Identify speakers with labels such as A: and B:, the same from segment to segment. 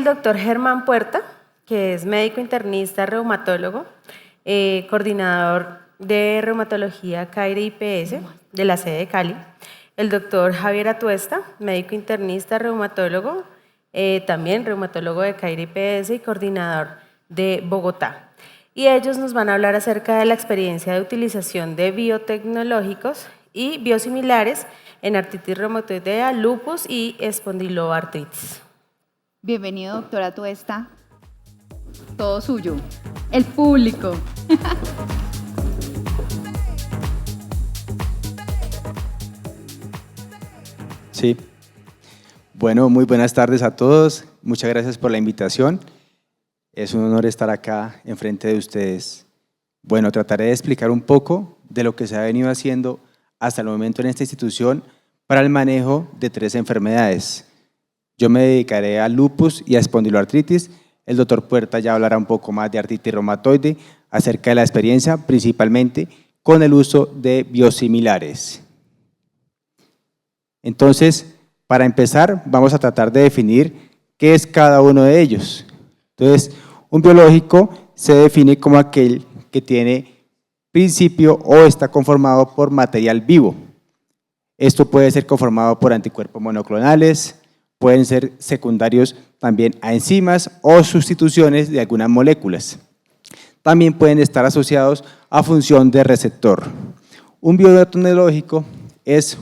A: el doctor Germán Puerta, que es médico internista, reumatólogo, coordinador de reumatología CAIRE IPS de la sede de Cali. El doctor Javier Atuesta, médico internista, reumatólogo, también reumatólogo de CAIRE IPS y coordinador de Bogotá. Y ellos nos van a hablar acerca de la experiencia de utilización de biotecnológicos y biosimilares en artritis reumatoidea, lupus y espondiloartritis.
B: Bienvenido, doctora Tuesta. Todo suyo. El público.
C: Sí. Bueno, muy buenas tardes a todos. Muchas gracias por la invitación. Es un honor estar acá enfrente de ustedes. Bueno, trataré de explicar un poco de lo que se ha venido haciendo hasta el momento en esta institución para el manejo de 3 enfermedades. Yo me dedicaré a lupus y a espondiloartritis. El doctor Puerta ya hablará un poco más de artritis reumatoide, acerca de la experiencia, principalmente con el uso de biosimilares. Entonces, para empezar, vamos a tratar de definir qué es cada uno de ellos. Entonces, un biológico se define como aquel que tiene principio o está conformado por material vivo. Esto puede ser conformado por anticuerpos monoclonales, pueden ser secundarios también a enzimas o sustituciones de algunas moléculas. También pueden estar asociados a función de receptor. Un biotecnológico es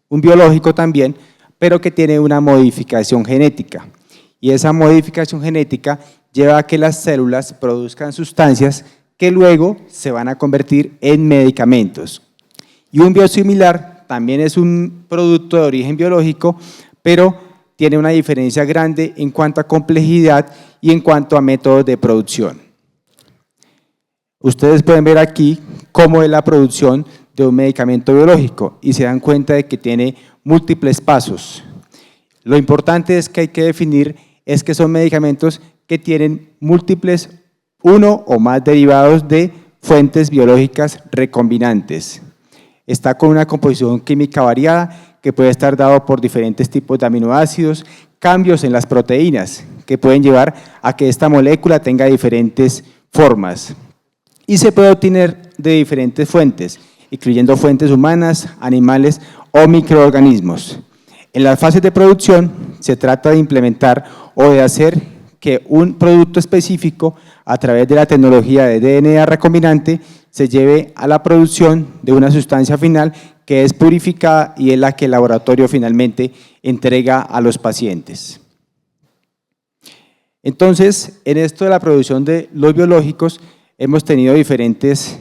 C: un biológico también, pero que tiene una modificación genética. Y esa modificación genética lleva a que las células produzcan sustancias que luego se van a convertir en medicamentos. Y un biosimilar también es un producto de origen biológico, pero tiene una diferencia grande en cuanto a complejidad y en cuanto a métodos de producción. Ustedes pueden ver aquí cómo es la producción de un medicamento biológico y se dan cuenta de que tiene múltiples pasos. Lo importante es que hay que definir es que son medicamentos que tienen múltiples, uno o más derivados de fuentes biológicas recombinantes. Está con una composición química variada que puede estar dado por diferentes tipos de aminoácidos, cambios en las proteínas que pueden llevar a que esta molécula tenga diferentes formas. Y se puede obtener de diferentes fuentes, incluyendo fuentes humanas, animales o microorganismos. En las fases de producción se trata de implementar o de hacer que un producto específico a través de la tecnología de DNA recombinante se lleve a la producción de una sustancia final que es purificada y es la que el laboratorio finalmente entrega a los pacientes. Entonces, en esto de la producción de los biológicos hemos tenido diferentes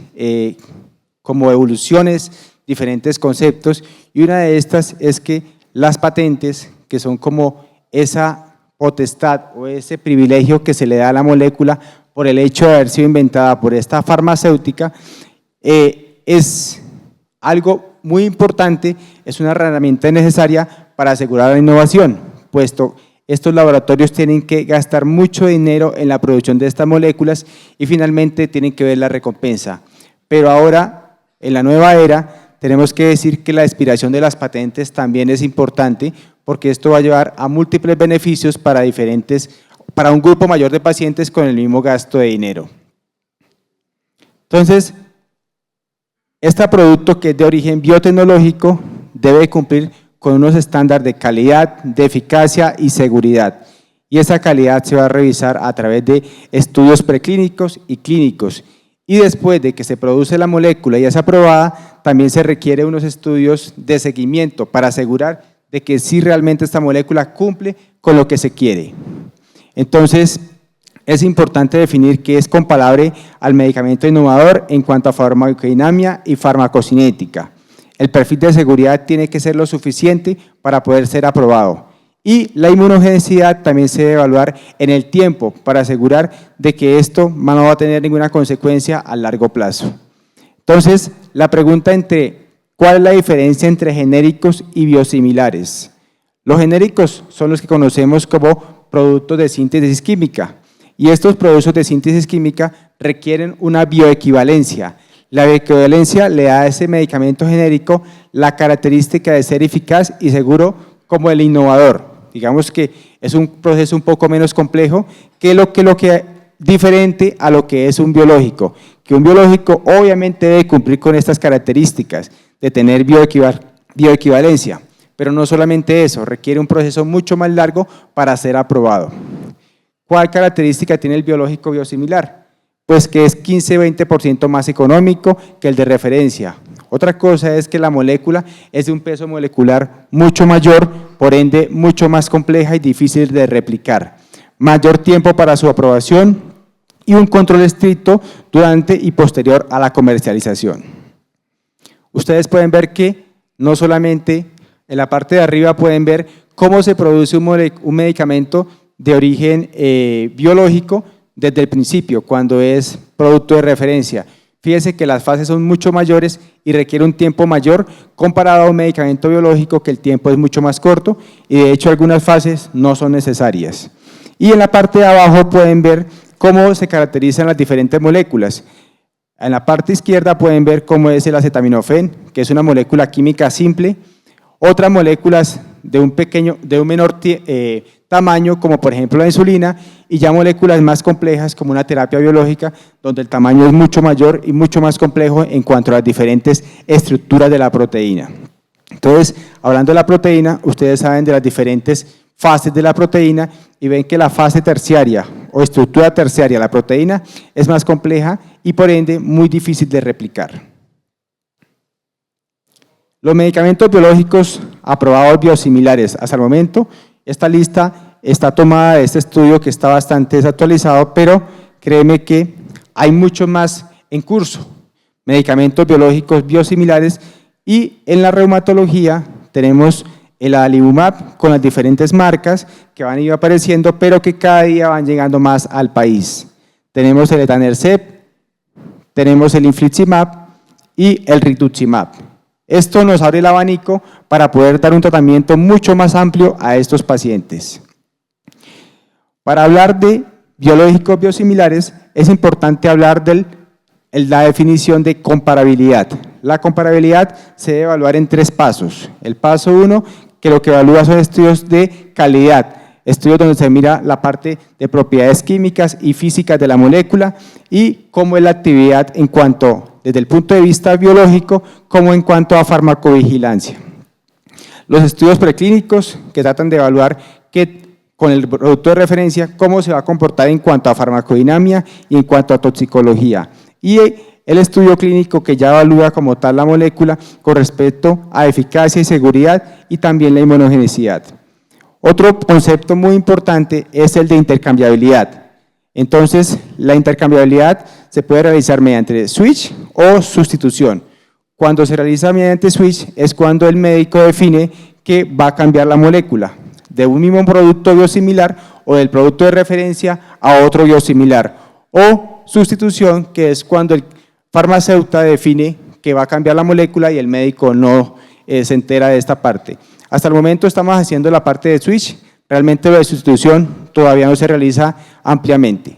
C: como evoluciones, diferentes conceptos, y una de estas es que las patentes, que son como esa potestad o ese privilegio que se le da a la molécula por el hecho de haber sido inventada por esta farmacéutica, es algo muy importante, es una herramienta necesaria para asegurar la innovación, puesto estos laboratorios tienen que gastar mucho dinero en la producción de estas moléculas y finalmente tienen que ver la recompensa. Pero ahora, en la nueva era, tenemos que decir que la expiración de las patentes también es importante, porque esto va a llevar a múltiples beneficios para un grupo mayor de pacientes con el mismo gasto de dinero. Entonces, este producto que es de origen biotecnológico debe cumplir con unos estándares de calidad, de eficacia y seguridad. Y esa calidad se va a revisar a través de estudios preclínicos y clínicos. Y después de que se produce la molécula y es aprobada, también se requiere unos estudios de seguimiento para asegurar de que sí realmente esta molécula cumple con lo que se quiere. Entonces, es importante definir qué es comparable al medicamento innovador en cuanto a farmacodinámica y farmacocinética. El perfil de seguridad tiene que ser lo suficiente para poder ser aprobado. Y la inmunogenicidad también se debe evaluar en el tiempo para asegurar de que esto no va a tener ninguna consecuencia a largo plazo. Entonces, la pregunta ¿cuál es la diferencia entre genéricos y biosimilares? Los genéricos son los que conocemos como productos de síntesis química, y estos productos de síntesis química requieren una bioequivalencia. La bioequivalencia le da a ese medicamento genérico la característica de ser eficaz y seguro como el innovador. Digamos que es un proceso un poco menos complejo que lo que diferente a lo que es un biológico, que un biológico obviamente debe cumplir con estas características de tener bioequivalencia, pero no solamente eso, requiere un proceso mucho más largo para ser aprobado. ¿Cuál característica tiene el biológico biosimilar? Pues que es 15-20% más económico que el de referencia. Otra cosa es que la molécula es de un peso molecular mucho mayor, por ende mucho más compleja y difícil de replicar. Mayor tiempo para su aprobación y un control estricto durante y posterior a la comercialización. Ustedes pueden ver que no solamente en la parte de arriba pueden ver cómo se produce un medicamento de origen biológico desde el principio, cuando es producto de referencia. Fíjense que las fases son mucho mayores y requiere un tiempo mayor comparado a un medicamento biológico que el tiempo es mucho más corto y de hecho algunas fases no son necesarias. Y en la parte de abajo pueden ver cómo se caracterizan las diferentes moléculas. En la parte izquierda pueden ver cómo es el acetaminofén, que es una molécula química simple. Otras moléculas de un menor tamaño, como por ejemplo la insulina, y ya moléculas más complejas como una terapia biológica, donde el tamaño es mucho mayor y mucho más complejo en cuanto a las diferentes estructuras de la proteína. Entonces, hablando de la proteína, ustedes saben de las diferentes fases de la proteína y ven que la fase terciaria o estructura terciaria de la proteína es más compleja y por ende muy difícil de replicar. Los medicamentos biológicos aprobados biosimilares hasta el momento, esta lista está tomada de este estudio que está bastante desactualizado, pero créeme que hay mucho más en curso, medicamentos biológicos biosimilares, y en la reumatología tenemos el adalimumab con las diferentes marcas que van a ir apareciendo, pero que cada día van llegando más al país. Tenemos el etanercept, tenemos el infliximab y el rituximab. Esto nos abre el abanico para poder dar un tratamiento mucho más amplio a estos pacientes. Para hablar de biológicos biosimilares, es importante hablar de la definición de comparabilidad. La comparabilidad se debe evaluar en 3 pasos. El paso 1, que lo que evalúa son estudios de calidad, estudios donde se mira la parte de propiedades químicas y físicas de la molécula y cómo es la actividad en cuanto, desde el punto de vista biológico, como en cuanto a farmacovigilancia. Los estudios preclínicos que tratan de evaluar con el producto de referencia cómo se va a comportar en cuanto a farmacodinámica y en cuanto a toxicología. Y el estudio clínico que ya evalúa como tal la molécula con respecto a eficacia y seguridad y también la inmunogenicidad. Otro concepto muy importante es el de intercambiabilidad. Entonces, la intercambiabilidad se puede realizar mediante switch o sustitución. Cuando se realiza mediante switch es cuando el médico define que va a cambiar la molécula de un mismo producto biosimilar o del producto de referencia a otro biosimilar, o sustitución, que es cuando el farmacéutico define que va a cambiar la molécula y el médico no se entera de esta parte. Hasta el momento estamos haciendo la parte de switch, realmente lo de sustitución todavía no se realiza ampliamente.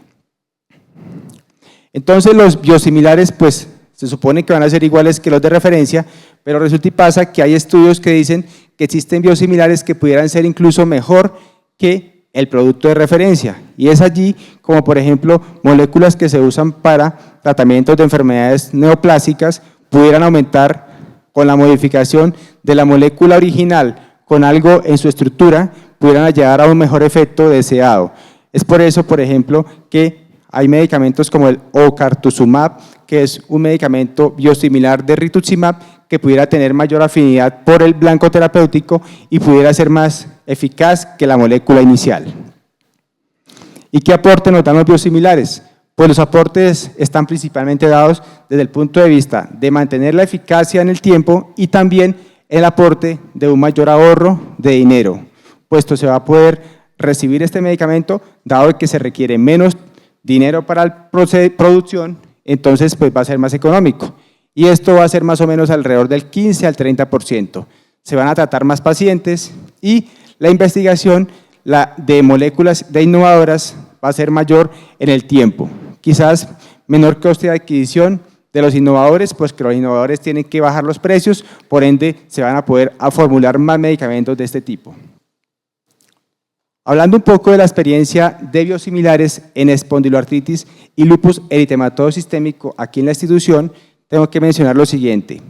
C: Entonces los biosimilares pues se supone que van a ser iguales que los de referencia, pero resulta y pasa que hay estudios que dicen que existen biosimilares que pudieran ser incluso mejor que el producto de referencia, y es allí como por ejemplo moléculas que se usan para tratamientos de enfermedades neoplásicas pudieran aumentar con la modificación de la molécula original con algo en su estructura, pudieran llegar a un mejor efecto deseado. Es por eso, por ejemplo, que hay medicamentos como el ocartuzumab, que es un medicamento biosimilar de rituximab que pudiera tener mayor afinidad por el blanco terapéutico y pudiera ser más eficaz que la molécula inicial. ¿Y qué aporte nos dan los biosimilares? Pues los aportes están principalmente dados desde el punto de vista de mantener la eficacia en el tiempo y también el aporte de un mayor ahorro de dinero, puesto se va a poder recibir este medicamento dado que se requiere menos dinero para la producción, entonces pues va a ser más económico. Y esto va a ser más o menos alrededor del 15 al 30%. Se van a tratar más pacientes y la investigación de moléculas de innovadoras va a ser mayor en el tiempo. Quizás menor coste de adquisición de los innovadores, pues que los innovadores tienen que bajar los precios, por ende se van a poder formular más medicamentos de este tipo. Hablando un poco de la experiencia de biosimilares en espondiloartritis y lupus eritematoso sistémico aquí en la institución, tengo que mencionar lo siguiente.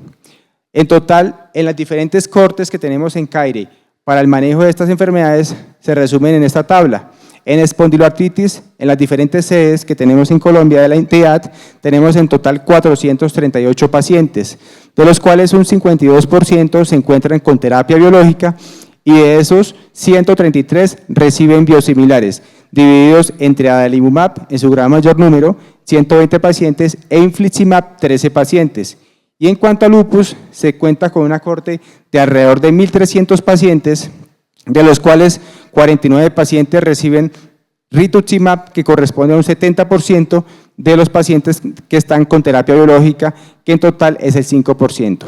C: En total, en las diferentes cortes que tenemos en CAIRE para el manejo de estas enfermedades se resumen en esta tabla. En espondiloartritis, en las diferentes sedes que tenemos en Colombia de la entidad, tenemos en total 438 pacientes, de los cuales un 52% se encuentran con terapia biológica y de esos 133 reciben biosimilares, divididos entre adalimumab en su gran mayor número, 120 pacientes, e infliximab, 13 pacientes. Y en cuanto a lupus, se cuenta con una corte de alrededor de 1.300 pacientes, de los cuales 49 pacientes reciben rituximab, que corresponde a un 70% de los pacientes que están con terapia biológica, que en total es el 5%.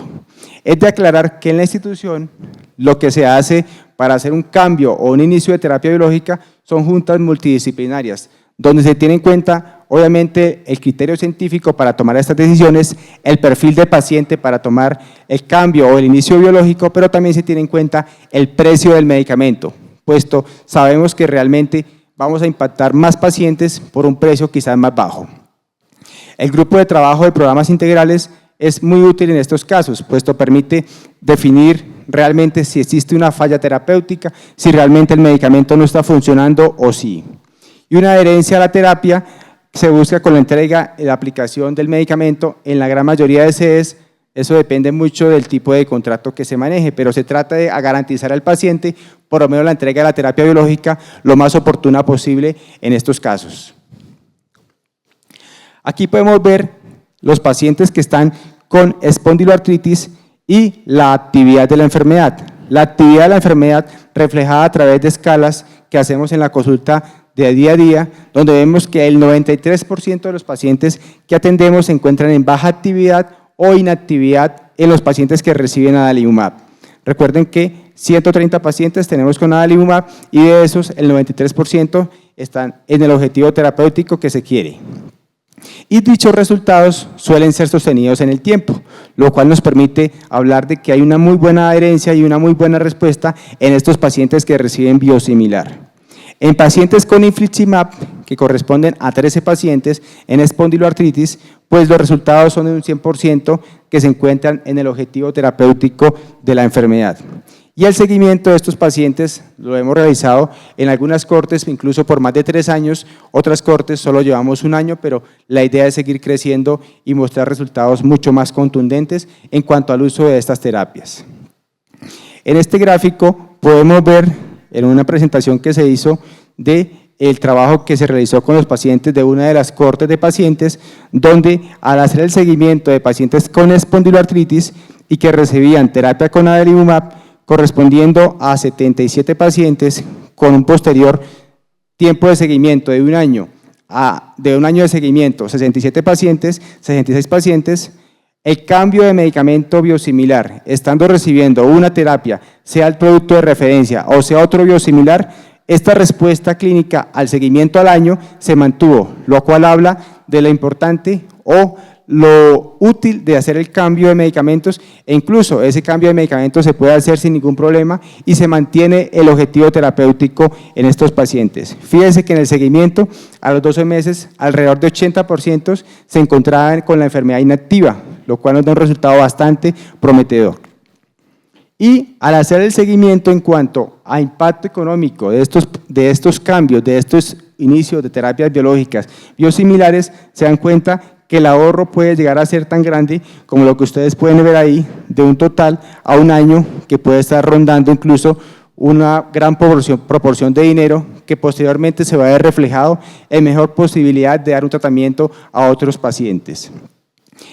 C: Es de aclarar que en la institución lo que se hace para hacer un cambio o un inicio de terapia biológica son juntas multidisciplinarias, donde se tiene en cuenta, obviamente, el criterio científico para tomar estas decisiones, el perfil de paciente para tomar el cambio o el inicio biológico, pero también se tiene en cuenta el precio del medicamento, puesto sabemos que realmente vamos a impactar más pacientes por un precio quizás más bajo. El grupo de trabajo de programas integrales es muy útil en estos casos, puesto permite definir realmente si existe una falla terapéutica, si realmente el medicamento no está funcionando o sí. Y una adherencia a la terapia se busca con la entrega y la aplicación del medicamento en la gran mayoría de sedes. Eso depende mucho del tipo de contrato que se maneje, pero se trata de garantizar al paciente por lo menos la entrega de la terapia biológica lo más oportuna posible en estos casos. Aquí podemos ver los pacientes que están con espondiloartritis y la actividad de la enfermedad. La actividad de la enfermedad reflejada a través de escalas que hacemos en la consulta de día a día, donde vemos que el 93% de los pacientes que atendemos se encuentran en baja actividad o inactividad en los pacientes que reciben adalimumab. Recuerden que 130 pacientes tenemos con adalimumab y de esos el 93% están en el objetivo terapéutico que se quiere. Y dichos resultados suelen ser sostenidos en el tiempo, lo cual nos permite hablar de que hay una muy buena adherencia y una muy buena respuesta en estos pacientes que reciben biosimilar. En pacientes con infliximab, que corresponden a 13 pacientes en espondiloartritis, pues los resultados son de un 100% que se encuentran en el objetivo terapéutico de la enfermedad. Y el seguimiento de estos pacientes lo hemos realizado en algunas cortes, incluso por más de 3 años, otras cortes solo llevamos 1 año, pero la idea es seguir creciendo y mostrar resultados mucho más contundentes en cuanto al uso de estas terapias. En este gráfico podemos ver en una presentación que se hizo de el trabajo que se realizó con los pacientes de una de las cortes de pacientes, donde al hacer el seguimiento de pacientes con espondiloartritis y que recibían terapia con adalimumab, correspondiendo a 77 pacientes con un posterior tiempo de seguimiento de 1 año, de 1 año de seguimiento, 67 pacientes, 66 pacientes, el cambio de medicamento biosimilar, estando recibiendo una terapia, sea el producto de referencia o sea otro biosimilar, esta respuesta clínica al seguimiento al año se mantuvo, lo cual habla de lo importante o lo útil de hacer el cambio de medicamentos, e incluso ese cambio de medicamentos se puede hacer sin ningún problema y se mantiene el objetivo terapéutico en estos pacientes. Fíjense que en el seguimiento a los 12 meses alrededor de 80% se encontraban con la enfermedad inactiva, lo cual nos da un resultado bastante prometedor. Y al hacer el seguimiento en cuanto a impacto económico de estos cambios, de estos inicios de terapias biológicas biosimilares, se dan cuenta que el ahorro puede llegar a ser tan grande como lo que ustedes pueden ver ahí, de un total a 1 año, que puede estar rondando incluso una gran proporción de dinero que posteriormente se va a ver reflejado en mejor posibilidad de dar un tratamiento a otros pacientes.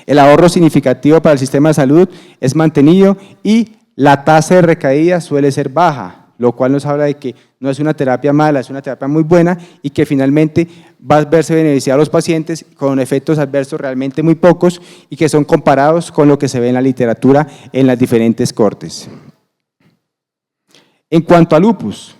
C: El ahorro significativo para el sistema de salud es mantenido y la tasa de recaída suele ser baja, lo cual nos habla de que no es una terapia mala, es una terapia muy buena y que finalmente va a verse beneficiado a los pacientes con efectos adversos realmente muy pocos y que son comparados con lo que se ve en la literatura en las diferentes cortes. En cuanto a lupus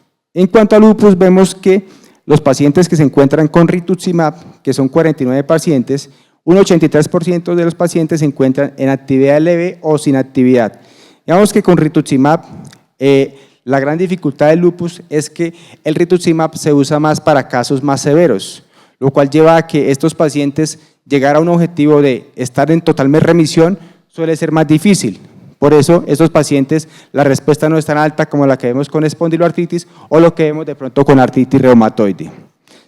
C: vemos que los pacientes que se encuentran con rituximab, que son 49 pacientes, un 83% de los pacientes se encuentran en actividad leve o sin actividad. Digamos que con rituximab la gran dificultad del lupus es que el rituximab se usa más para casos más severos, lo cual lleva a que estos pacientes llegar a un objetivo de estar en total remisión suele ser más difícil. Por eso, estos pacientes, la respuesta no es tan alta como la que vemos con espondiloartritis o lo que vemos de pronto con artritis reumatoide.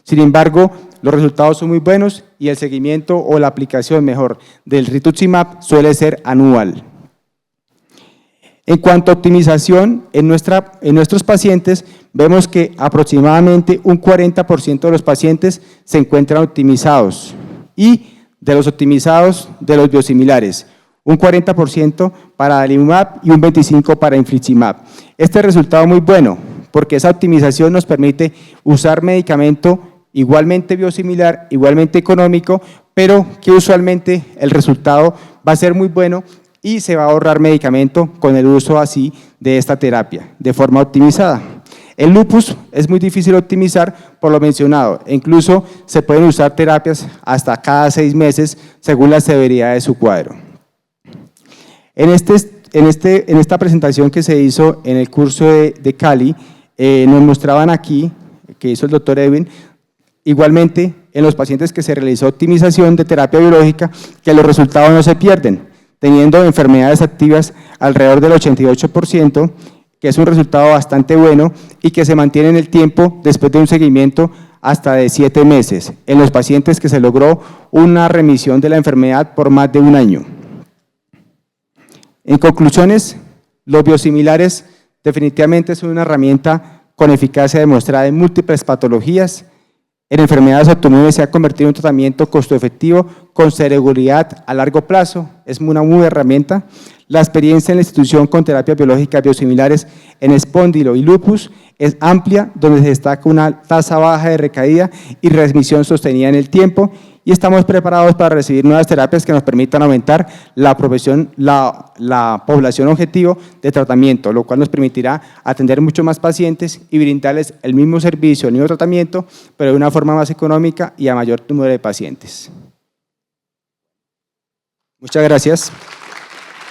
C: Sin embargo, los resultados son muy buenos y el seguimiento o la aplicación mejor del rituximab suele ser anual. En cuanto a optimización, en nuestros pacientes vemos que aproximadamente un 40% de los pacientes se encuentran optimizados y de los optimizados de los biosimilares, un 40% para adalimumab y un 25% para infliximab. Este resultado es muy bueno porque esa optimización nos permite usar medicamento igualmente biosimilar, igualmente económico, pero que usualmente el resultado va a ser muy bueno y se va a ahorrar medicamento con el uso así de esta terapia, de forma optimizada. El lupus es muy difícil optimizar por lo mencionado, e incluso se pueden usar terapias hasta cada 6 meses según la severidad de su cuadro. En esta presentación que se hizo en el curso de Cali, nos mostraban aquí, que hizo el doctor Edwin, igualmente en los pacientes que se realizó optimización de terapia biológica, que los resultados no se pierden, teniendo enfermedades activas alrededor del 88%, que es un resultado bastante bueno y que se mantiene en el tiempo después de un seguimiento hasta de 7 meses, en los pacientes que se logró una remisión de la enfermedad por más de 1 año. En conclusiones, los biosimilares definitivamente son una herramienta con eficacia demostrada en múltiples patologías. En enfermedades autoinmunes se ha convertido en un tratamiento costo efectivo con seguridad a largo plazo, es una muy buena herramienta. La experiencia en la institución con terapias biológicas biosimilares en espóndilo y lupus es amplia, donde se destaca una tasa baja de recaída y remisión sostenida en el tiempo, y estamos preparados para recibir nuevas terapias que nos permitan aumentar la población objetivo de tratamiento, lo cual nos permitirá atender mucho más pacientes y brindarles el mismo servicio, el mismo tratamiento, pero de una forma más económica y a mayor número de pacientes. Muchas gracias.